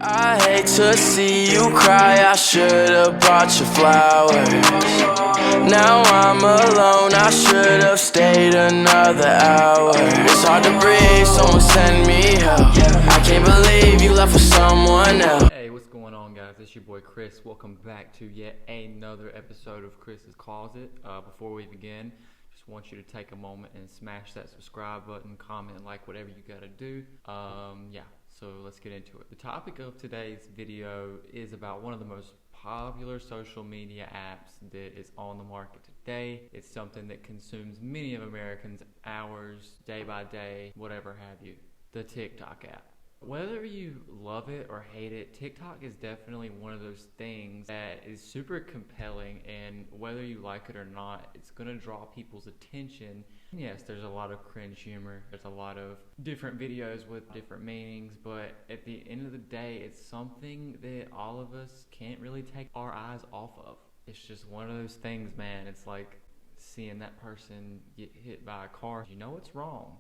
I hate to see you cry, I should've bought you flowers. Now I'm alone, I should've stayed another hour. It's hard to breathe, someone send me help. I can't believe you left for someone else. Hey, what's going on, guys? It's your boy Chris. Welcome back to yet another episode of Chris's Closet. Before we begin, just want you to take a moment and smash that subscribe button, comment, like, whatever you gotta do. So let's get into it. The topic of today's video is about one of the most popular social media apps that is on the market today. It's something that consumes many of Americans' hours, day by day, whatever have you. The TikTok app. Whether you love it or hate it, TikTok is definitely one of those things that is super compelling, and whether you like it or not, it's going to draw people's attention. And yes, there's a lot of cringe humor. There's a lot of different videos with different meanings, but at the end of the day, it's something that all of us can't really take our eyes off of. It's just one of those things, man. It's like seeing that person get hit by a car. You know it's wrong,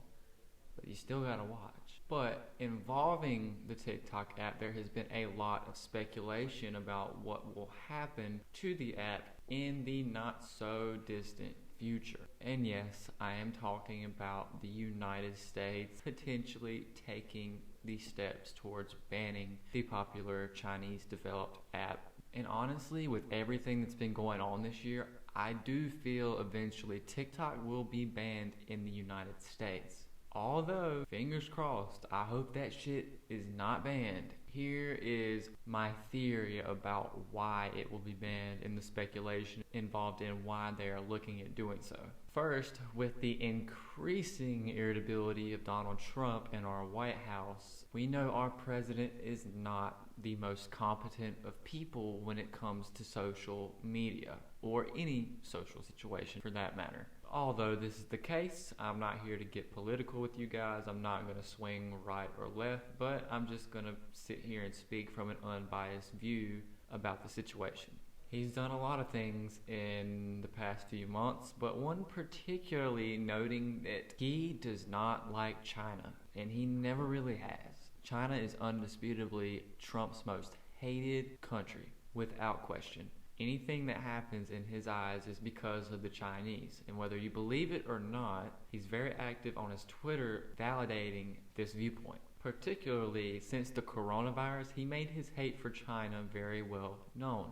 but you still gotta watch. But involving the TikTok app, there has been a lot of speculation about what will happen to the app in the not so distant future. And yes, I am talking about the United States potentially taking the steps towards banning the popular Chinese developed app. And honestly, with everything that's been going on this year, I do feel eventually TikTok will be banned in the United States. Although, fingers crossed, I hope that shit is not banned. Here is my theory about why it will be banned and the speculation involved in why they are looking at doing so. First, with the increasing irritability of Donald Trump in our White House, we know our president is not the most competent of people when it comes to social media, or any social situation for that matter. Although this is the case, I'm not here to get political with you guys. I'm not going to swing right or left, but I'm just going to sit here and speak from an unbiased view about the situation. He's done a lot of things in the past few months, but one particularly noting that he does not like China, and he never really has. China is undisputably Trump's most hated country, without question. Anything that happens in his eyes is because of the Chinese. And whether you believe it or not, he's very active on his Twitter validating this viewpoint. Particularly since the coronavirus, he made his hate for China very well known.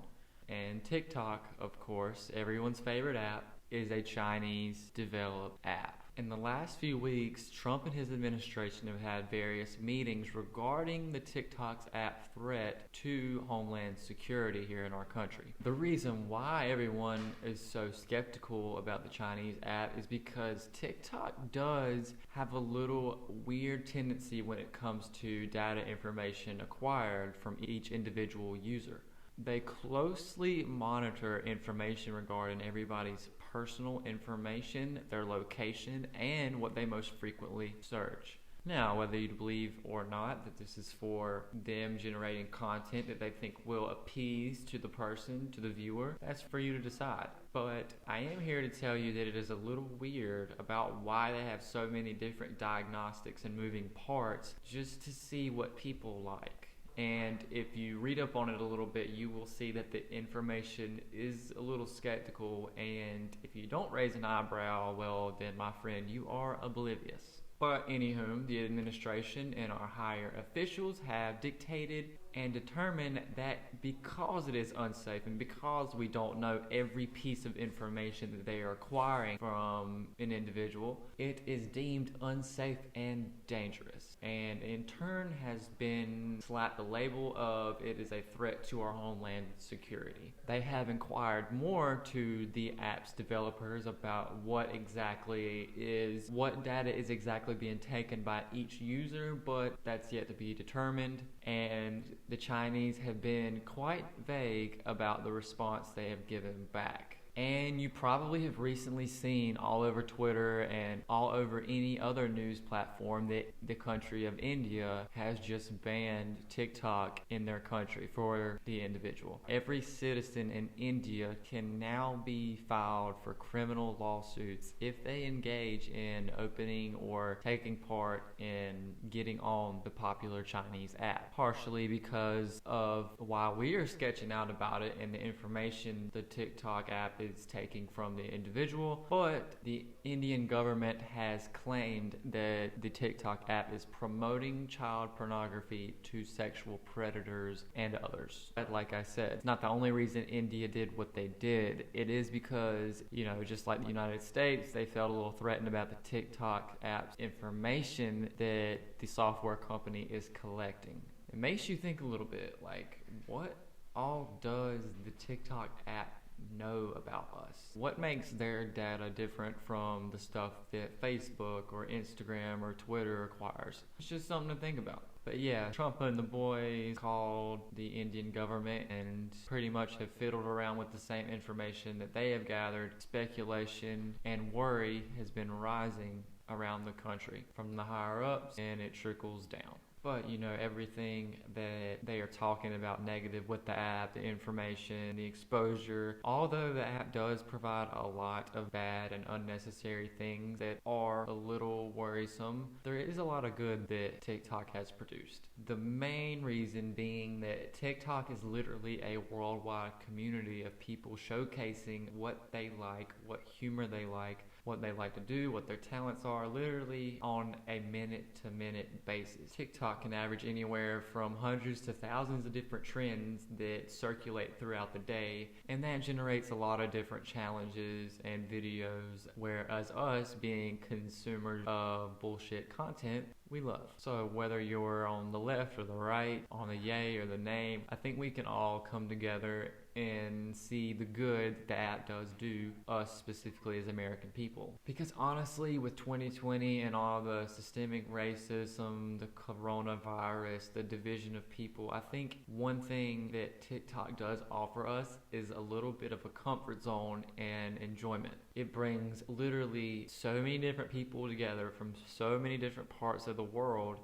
And TikTok, of course, everyone's favorite app, is a Chinese developed app. In the last few weeks, Trump and his administration have had various meetings regarding the TikTok's app threat to homeland security here in our country. The reason why everyone is so skeptical about the Chinese app is because TikTok does have a little weird tendency when it comes to data information acquired from each individual user. They closely monitor information regarding everybody's personal information, their location, and what they most frequently search. Now, whether you believe or not that this is for them generating content that they think will appease to the person, to the viewer, that's for you to decide. But I am here to tell you that it is a little weird about why they have so many different diagnostics and moving parts just to see what people like. And if you read up on it a little bit, you will see that the information is a little skeptical, and if you don't raise an eyebrow, well then my friend, you are oblivious. But anywho, the administration and our higher officials have dictated and determined that because it is unsafe and because we don't know every piece of information that they are acquiring from an individual, it is deemed unsafe and dangerous, and in turn has been slapped the label of it is a threat to our homeland security. They have inquired more to the app's developers about what data is exactly being taken by each user, but that's yet to be determined, and the Chinese have been quite vague about the response they have given back. And you probably have recently seen all over Twitter and all over any other news platform that the country of India has just banned TikTok in their country for the individual. Every citizen in India can now be filed for criminal lawsuits if they engage in opening or taking part in getting on the popular Chinese app. Partially because of while we are sketching out about it and the information the TikTok app is taking from the individual, but the Indian government has claimed that the TikTok app is promoting child pornography to sexual predators and others. But like I said, it's not the only reason India did what they did. It is because, just like the United States, they felt a little threatened about the TikTok app's information that the software company is collecting. It makes you think a little bit, like, what all does the TikTok app know about us? What makes their data different from the stuff that Facebook or Instagram or Twitter acquires? It's just something to think about. But yeah, Trump and the boys called the Indian government and pretty much have fiddled around with the same information that they have gathered. Speculation and worry has been rising around the country from the higher ups, and it trickles down. But everything that they are talking about negative with the app, the information, the exposure, although the app does provide a lot of bad and unnecessary things that are a little worrisome, there is a lot of good that TikTok has produced. The main reason being that TikTok is literally a worldwide community of people showcasing what they like, what humor they like, what they like to do, what their talents are, literally on a minute-to-minute basis. TikTok can average anywhere from hundreds to thousands of different trends that circulate throughout the day, and that generates a lot of different challenges and videos, whereas us, being consumers of bullshit content, we love. So whether you're on the left or the right, on the yay or the nay, I think we can all come together and see the good the app does do us specifically as American people. Because honestly, with 2020 and all the systemic racism, the coronavirus, the division of people, I think one thing that TikTok does offer us is a little bit of a comfort zone and enjoyment. It brings literally so many different people together from so many different parts of the world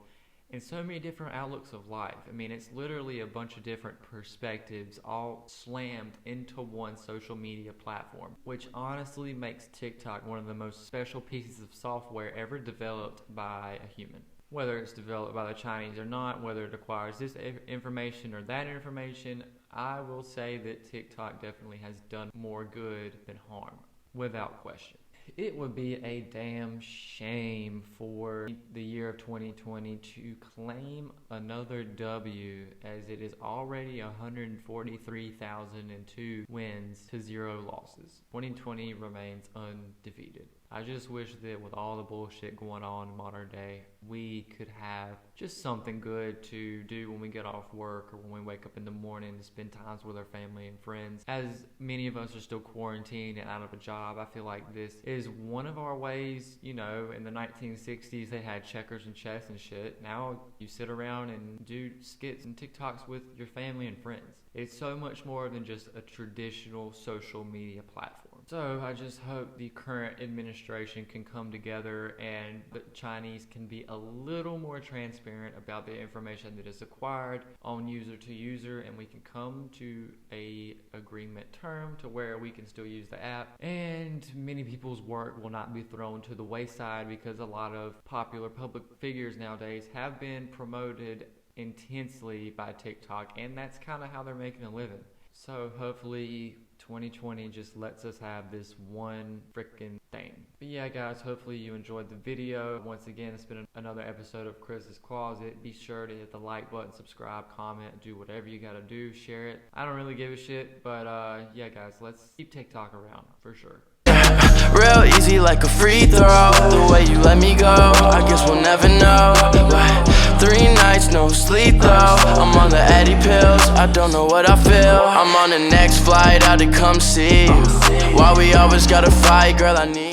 and so many different outlooks of life. I mean, it's literally a bunch of different perspectives all slammed into one social media platform, which honestly makes TikTok one of the most special pieces of software ever developed by a human. Whether it's developed by the Chinese or not, whether it acquires this information or that information, I will say that TikTok definitely has done more good than harm, without question. It would be a damn shame for the year of 2020 to claim another W, as it is already 143,002 wins to 0 losses. 2020 remains undefeated. I just wish that with all the bullshit going on in modern day, we could have just something good to do when we get off work or when we wake up in the morning to spend times with our family and friends. As many of us are still quarantined and out of a job, I feel like this is one of our ways. In the 1960s they had checkers and chess and shit. Now you sit around and do skits and TikToks with your family and friends. It's so much more than just a traditional social media platform. So I just hope the current administration can come together and the Chinese can be a little more transparent about the information that is acquired on user to user, and we can come to a agreement term to where we can still use the app, and many people's work will not be thrown to the wayside, because a lot of popular public figures nowadays have been promoted intensely by TikTok, and that's kind of how they're making a living. So hopefully 2020 just lets us have this one freaking thing. But yeah, guys, hopefully you enjoyed the video. Once again, it's been another episode of Chris's Closet. Be sure to hit the like button, subscribe, comment, do whatever you gotta do, share it. I don't really give a shit, but yeah, guys, let's keep TikTok around for sure. Real easy like a free throw. The way you let me go, I guess we'll never know. 3 nights, no sleep though. I'm on the Eddie pills, I don't know what I feel. I'm on the next flight out to come see you. Why we always gotta fight, girl, I need